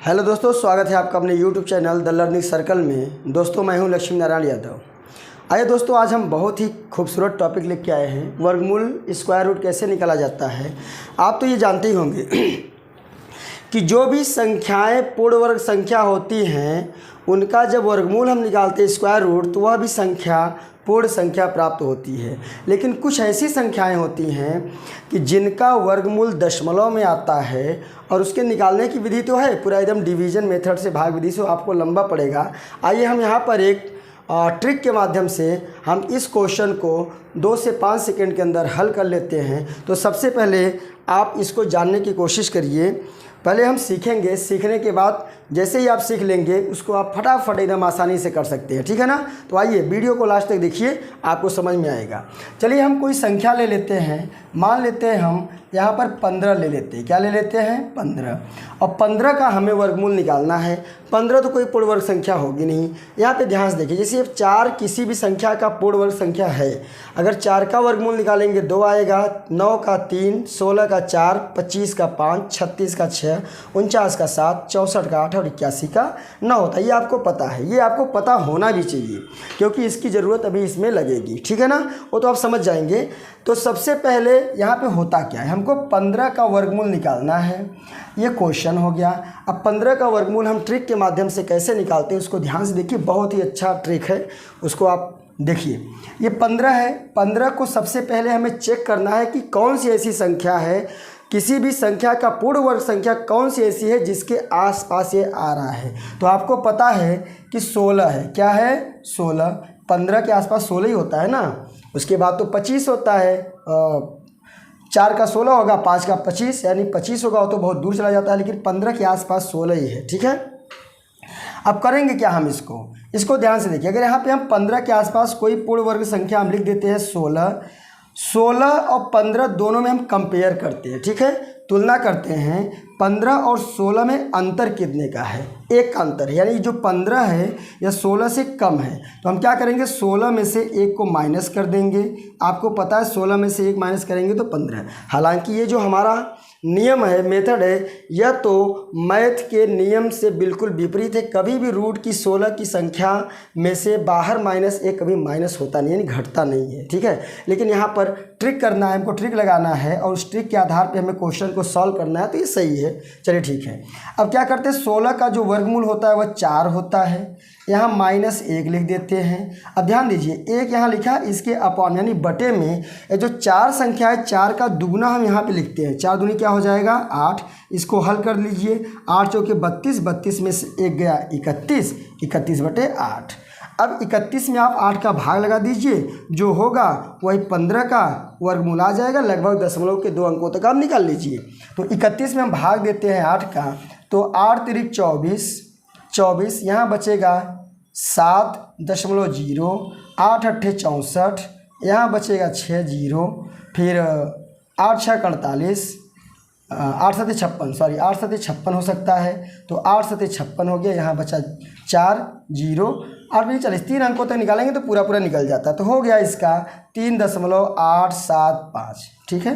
Hello दोस्तों, स्वागत है आपका अपने YouTube channel the learning circle में। दोस्तों मैं हूं लक्ष्मी नारायण यादव। आइए दोस्तों, आज हम बहुत ही खूबसूरत टॉपिक लेके आए हैं। वर्गमूल स्क्वायर रूट कैसे निकाला जाता है। आप तो ये जानते ही होंगे कि जो भी संख्याएं पूर्ण वर्ग संख्या होती हैं उनका जब वर्गमूल हम निकालते हैं स्क्वायर रूट, तो वह भी संख्या पूर्ण संख्या प्राप्त होती है। लेकिन कुछ ऐसी संख्याएं होती हैं कि जिनका वर्गमूल दशमलव में आता है और उसके निकालने की विधि तो है पूरा एकदम डिवीजन मेथड से, भाग विधि से आपको लंबा पड़ेगा। आइए हम यहाँ पर एक ट्रिक के माध्यम से हम इस क्वेश्चन को 2 से 5 सेकंड के अंदर हल कर लेते हैं। तो सबसे पहले आप इसको जानने की कोशिश करिए। पहले हम सीखेंगे, सीखने के बाद जैसे ही आप सीख लेंगे उसको आप फटाफट एकदम आसानी से कर सकते हैं, ठीक है ना। तो आइए वीडियो को लास्ट तक देखिए, आपको समझ में आएगा। चलिए हम कोई संख्या ले लेते हैं। मान लेते हैं हम यहाँ पर 15 ले लेते हैं। क्या ले लेते हैं? 15। और 15 का हमें वर्गमूल निकालना है। 15 तो कोई पूर्ण वर्ग संख्या होगी नहीं। यहाँ पे ध्यान से देखिए, जैसे 4 किसी भी संख्या का पूर्ण वर्ग संख्या है। अगर 4 का वर्गमूल निकालेंगे 2 आएगा, 9 का 3, 16 का 4, 25 का 5, 36 का 6, 49 का 7, 64 का 8 और 81 का 9 होता है। ये आपको पता है, ये आपको पता होना भी चाहिए क्योंकि इसकी ज़रूरत अभी इसमें लगेगी, ठीक है ना। वो तो आप समझ जाएंगे। तो सबसे पहले यहाँ पे होता क्या है, हमको 15 का वर्गमूल निकालना है। ये क्वेश्चन हो गया। अब 15 का वर्गमूल हम ट्रिक के माध्यम से कैसे निकालते हैं उसको ध्यान से देखिए। बहुत ही अच्छा ट्रिक है, उसको आप देखिए। ये 15 है। 15 को सबसे पहले हमें चेक करना है कि कौन सी ऐसी संख्या है, किसी भी संख्या का पूर्ण वर्ग संख्या कौन सी ऐसी है जिसके आसपास ये आ रहा है। तो आपको पता है कि 16 है। क्या है? 16। 15 के आसपास 16 ही होता है ना। उसके बाद तो 25 होता है। 4 का 16 होगा, 5 का 25, यानी 25 होगा वो तो बहुत दूर चला जाता है। लेकिन 15 के आसपास 16 ही है, ठीक है। अब करेंगे क्या हम इसको ध्यान से देखिए। अगर यहाँ पे हम 15 के आसपास कोई पूर्ण वर्ग संख्या हम लिख देते हैं 16 और 15 दोनों में हम कंपेयर करते हैं, ठीक है, तुलना करते हैं। 15 और 16 में अंतर कितने का है? 1 का अंतर है, यानी जो 15 है या 16 से कम है। तो हम क्या करेंगे, 16 में से 1 को माइनस कर देंगे। आपको पता है 16 में से 1 माइनस करेंगे तो 15। हालांकि ये जो हमारा नियम है, मेथड है, यह तो मैथ के नियम से बिल्कुल विपरीत है। कभी भी रूट की 16 की संख्या में से बाहर -1 कभी माइनस होता नहीं है, यानी घटता नहीं है, ठीक है। लेकिन यहाँ पर ट्रिक करना है, हमको ट्रिक लगाना है और उस ट्रिक के आधार पे हमें क्वेश्चन को सॉल्व करना है। तो ये सही है, चलिए ठीक है। अब क्या करते हैं, 16 का जो वर्गमूल होता है वह 4 होता है। यहाँ -1 लिख देते हैं। अब ध्यान दीजिए, 1 यहाँ लिखा, इसके अपॉन यानी बटे में ये जो 4 संख्या है 4 का दुगुना हम यहाँ पे लिखते हैं। 4 दूनी क्या हो जाएगा? 8। इसको हल कर लीजिए। 8 चौके 32, 32 में से 1 गया 31, 31 बटे 8। अब 31 में आप 8 का भाग लगा दीजिए, जो होगा वही 15 का वर्गमूल आ जाएगा। लगभग दशमलव के 2 अंकों तक आप निकाल लीजिए। तो 31 में हम भाग देते हैं 8 का, तो 8 तिरिक 24, यहाँ बचेगा 7.0, 8 अट्ठे 64, यहाँ बचेगा 6 0, फिर 8 6 48, 8 7 56, सॉरी 8 7 56 हो सकता है। तो 8 7 56 हो गया, यहाँ बचा 4 0, 8 नहीं 40, 3 अंकों तक निकालेंगे तो पूरा निकल जाता है। तो हो गया इसका 3.875, ठीक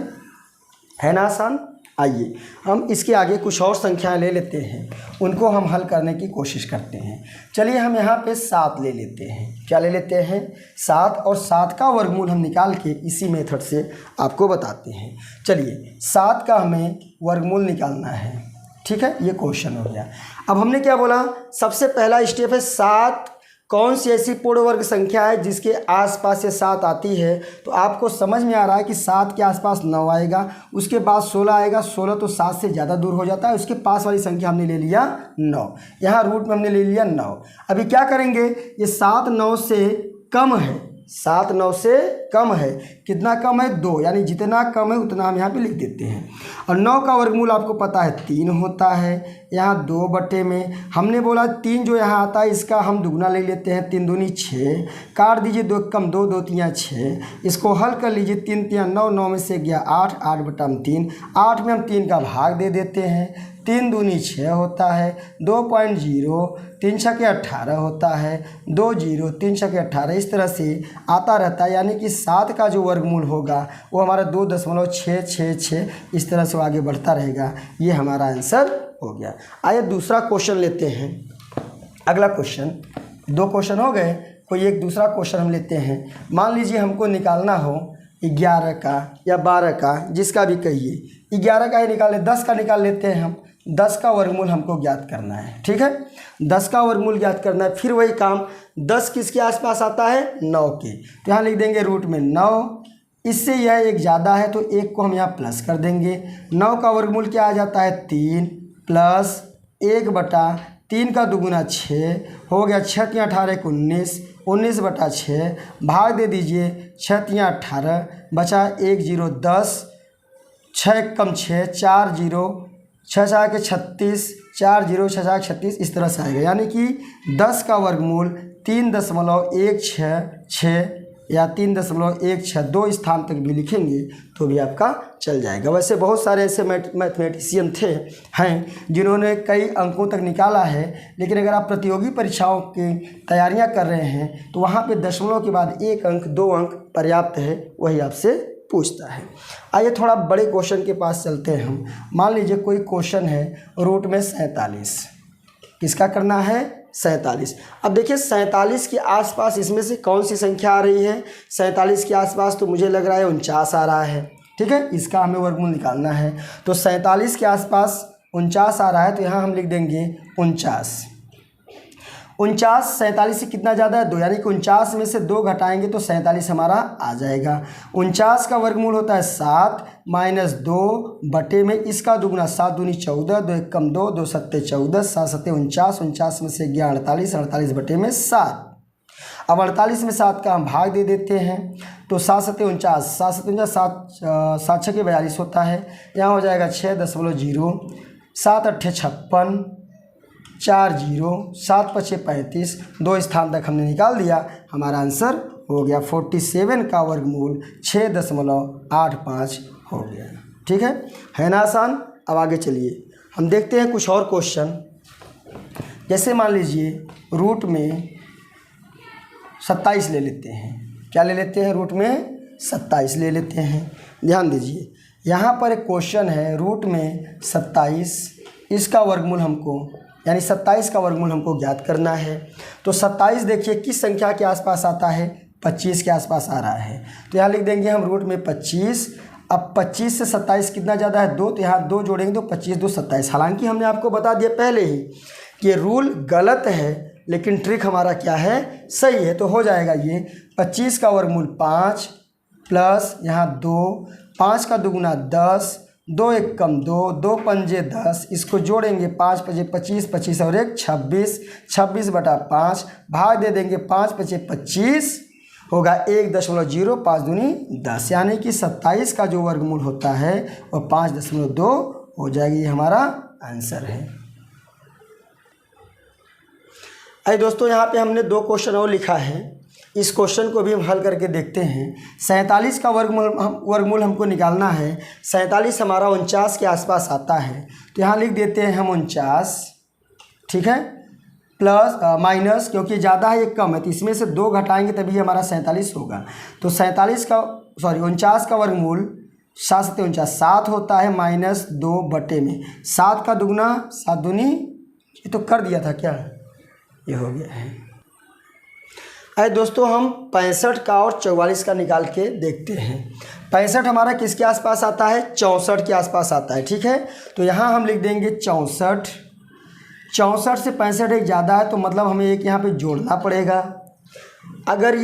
है ना आसान। आइए हम इसके आगे कुछ और संख्याएं ले लेते हैं, उनको हम हल करने की कोशिश करते हैं। चलिए हम यहाँ पे 7 ले लेते हैं। क्या ले लेते हैं? 7। और 7 का वर्गमूल हम निकाल के इसी मेथड से आपको बताते हैं। चलिए 7 का हमें वर्गमूल निकालना है, ठीक है। ये क्वेश्चन हो गया। अब हमने क्या बोला, सबसे पहला स्टेप है 7 कौन सी ऐसी पूर्ण वर्ग संख्या है जिसके आसपास ये 7 आती है। तो आपको समझ में आ रहा है कि 7 के आसपास 9 आएगा, उसके बाद 16 आएगा। 16 तो 7 से ज़्यादा दूर हो जाता है। उसके पास वाली संख्या हमने ले लिया 9, यहाँ रूट में हमने ले लिया 9। अभी क्या करेंगे, ये 7 9 से कम है। 7 9 से कम है। कितना कम है? 2, यानी जितना कम है उतना हम यहाँ पे लिख देते हैं। और 9 का वर्गमूल आपको पता है 3 होता है। यहाँ 2 बटे में हमने बोला 3 जो यहाँ आता है इसका हम दुगना ले लेते हैं। 3 दूनी 6, काट दीजिए 2 कम 2, 2 3 6। इसको हल कर लीजिए। 3 3 9, 9 में से गया 8, 8 बटा 3, 8 में हम 3 का भाग दे देते हैं। 3 दूनी 6 होता है, 2.0, 3 छके 18 होता है, 2 0, 3 छके 18, इस तरह से आता रहता है। यानी कि 7 का जो वर्गमूल होगा वो हमारा 2.666 इस तरह से वो आगे बढ़ता रहेगा। ये हमारा आंसर हो गया। आइए दूसरा क्वेश्चन लेते हैं। अगला क्वेश्चन, 2 क्वेश्चन हो गए, कोई एक दूसरा क्वेश्चन हम लेते हैं। मान लीजिए हमको निकालना हो 11 का या 12 का, जिसका भी कहिए। 11 का ही निकाल ले, 10 का निकाल लेते हैं हम। 10 का वर्गमूल हमको ज्ञात करना है, ठीक है। 10 का वर्गमूल ज्ञात करना है। फिर वही काम, 10 किसके आसपास आता है? 9 के। तो यहाँ लिख देंगे रूट में 9। इससे यह एक ज़्यादा है तो 1 को हम यहाँ प्लस कर देंगे। 9 का वर्गमूल क्या आ जाता है? 3 प्लस 1/3 का दुगुना 6 हो गया। 6 × 18 = 19, 19/6 भाग दे दीजिए। 6 × 18 बचा 1 0 10, 6 कम 6 4 0, 6 4 के 36, 4 0 6 4 36 इस तरह से आएगा। यानी कि 10 का वर्गमूल 3.166 या 3.162 स्थान तक भी लिखेंगे तो भी आपका चल जाएगा। वैसे बहुत सारे ऐसे मैथमेटिशियन हैं जिन्होंने कई अंकों तक निकाला है, लेकिन अगर आप प्रतियोगी परीक्षाओं की तैयारियां कर रहे हैं तो वहाँ पे दशमलव के बाद 1 अंक 2 अंक पर्याप्त है, वही आपसे पूछता है। आइए थोड़ा बड़े क्वेश्चन के पास चलते हैं हम। मान लीजिए कोई क्वेश्चन है रूट में 47, किसका करना है? 47। अब देखिए 47 के आसपास इसमें से कौन सी संख्या आ रही है? 47 के आसपास तो मुझे लग रहा है 49 आ रहा है, ठीक है। इसका हमें वर्गमूल निकालना है। तो 47 के आसपास 49 आ रहा है, तो यहाँ हम लिख देंगे 49। 49 47 से कितना ज़्यादा है? 2, यानी कि 49 में से 2 घटाएंगे तो 47 हमारा आ जाएगा। 49 का वर्गमूल होता है 7 - 2 बटे में इसका दुगुना 7 दूनी 14, 2 1 कम 2, 2 7 14, 7 7 49, 49 में से गया 48, 48 बटे में 7। अब 48 में 7 का हम भाग दे देते हैं तो 7 7 49, 7 7 49, 7 6 42 होता है। यहाँ हो जाएगा 6.0, 7 8 56, 4 0, 7 5 35, 2 स्थान तक हमने निकाल दिया। हमारा आंसर हो गया 47 का वर्गमूल 6.85 हो गया, ठीक है ना आसान। अब आगे चलिए हम देखते हैं कुछ और क्वेश्चन। जैसे मान लीजिए रूट में 27 ले लेते हैं। क्या ले लेते हैं? रूट में 27 ले लेते हैं। ध्यान दीजिए यहाँ पर एक क्वेश्चन है रूट में 27, इसका वर्गमूल हमको यानी 27 का वर्गमूल हमको ज्ञात करना है। तो 27 देखिए किस संख्या के आसपास आता है? 25 के आसपास आ रहा है। तो यहाँ लिख देंगे हम रूट में 25। अब 25 से 27 कितना ज़्यादा है? 2, तो यहाँ 2 जोड़ेंगे तो 25 2 27। हालांकि हमने आपको बता दिया पहले ही कि रूल गलत है, लेकिन ट्रिक हमारा क्या है? सही है। तो हो जाएगा ये 25 का वर्गमूल 5 प्लस यहाँ 2, 5 का दुगुना 10, 2 1 कम 2, 2 पंजे 10, इसको जोड़ेंगे 5 5 25, 25 और 1 26, 26/5 भाग दे देंगे 5 5 25 होगा 1.05 दूनी 10, यानी कि 27 का जो वर्गमूल होता है वो 5.2 हो जाएगी। हमारा आंसर है। अरे दोस्तों यहाँ पे हमने 2 क्वेश्चन और लिखा है, इस क्वेश्चन को भी हम हल करके देखते हैं। 47 का वर्गमूल हमको निकालना है। 47 हमारा 49 के आसपास आता है, तो यहाँ लिख देते हैं हम 49, ठीक है, प्लस माइनस, क्योंकि ज़्यादा है ये कम है तो इसमें से 2 घटाएंगे तभी हमारा 47 होगा। तो 49 का वर्गमूल 7 7 49 7 होता है -2 बटे में 7 का दुगुना 7 दूनी, ये तो कर दिया था क्या, ये हो गया है। अरे दोस्तों हम 65 का और 44 का निकाल के देखते हैं। 65 हमारा किसके आसपास आता है? 64 के आसपास आता है, ठीक है। तो यहाँ हम लिख देंगे 64। 64 से 65 एक ज़्यादा है तो मतलब हमें एक यहाँ पे जोड़ना पड़ेगा। अगर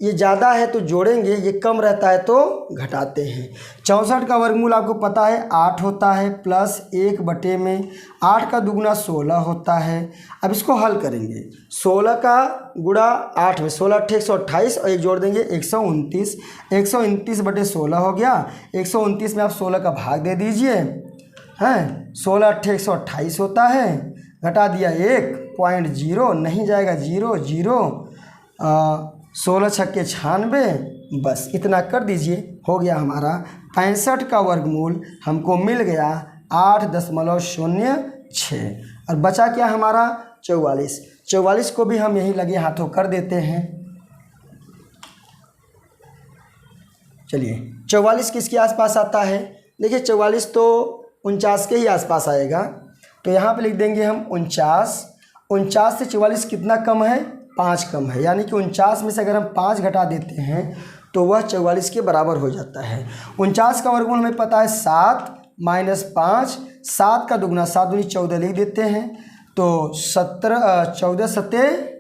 ये ज़्यादा है तो जोड़ेंगे, ये कम रहता है तो घटाते हैं। 64 का वर्गमूल आपको पता है 8 होता है प्लस 1 बटे में 8 का दुगुना 16 होता है। अब इसको हल करेंगे, 16 का गुणा 8 में 16 8 128 और एक जोड़ देंगे 129, 129 बटे 16 हो गया। 129 में आप 16 का भाग दे दीजिए, हैं 16 8 128 होता है, घटा दिया 1.0 नहीं जाएगा 0 0, 16 छक्के 96, बस इतना कर दीजिए, हो गया हमारा 65 का वर्गमूल हमको मिल गया 8.06 और बचा क्या हमारा 44। 44 को भी हम यहीं लगे हाथों कर देते हैं। चलिए 44 किसके आसपास आता है? देखिए 44 तो 49 के ही आसपास आएगा, तो यहाँ पे लिख देंगे हम 49। 49 से 44 कितना कम है? 5 कम है, यानी कि 49 में से अगर हम 5 घटा देते हैं तो वह 44 के बराबर हो जाता है। 49 का वर्गमूल हमें पता है 7 माइनस 5, 7 का दुगना 7 दूनी 14 लिख देते हैं, तो 14 सत्ते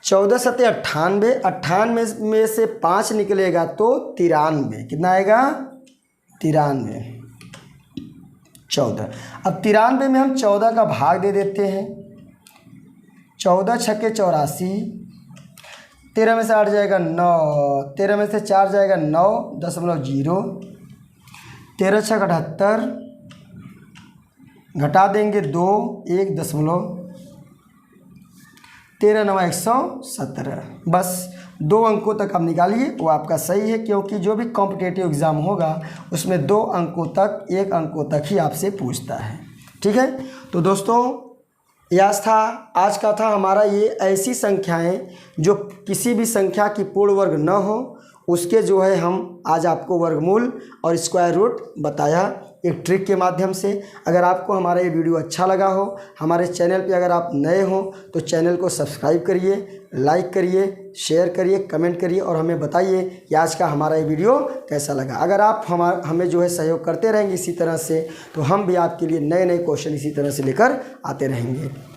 98, 98 में से 5 निकलेगा तो 93। कितना आएगा? 93। 14। अब 93 में हम 14 का भाग दे देते हैं। 14 छक्के 84, 13 में से 8 जाएगा 9, 13 में से 4 जाएगा 9.0, 13 छक 78, घटा देंगे 2, 13 9 117। बस 2 अंकों तक आप निकालिए, वो आपका सही है, क्योंकि जो भी कॉम्पिटिटिव एग्ज़ाम होगा उसमें 2 अंकों तक, 1 अंकों तक ही आपसे पूछता है। ठीक है, तो दोस्तों यह था आज का था हमारा ये ऐसी संख्याएं जो किसी भी संख्या की पूर्ण वर्ग न हो, उसके जो है हम आज आपको वर्गमूल और स्क्वायर रूट बताया एक ट्रिक के माध्यम से। अगर आपको हमारा ये वीडियो अच्छा लगा हो, हमारे चैनल पे अगर आप नए हो तो चैनल को सब्सक्राइब करिए, लाइक करिए, शेयर करिए, कमेंट करिए और हमें बताइए कि आज का हमारा ये वीडियो कैसा लगा। अगर आप हमें जो है सहयोग करते रहेंगे इसी तरह से, तो हम भी आपके लिए नए नए क्वेश्चन इसी तरह से लेकर आते रहेंगे।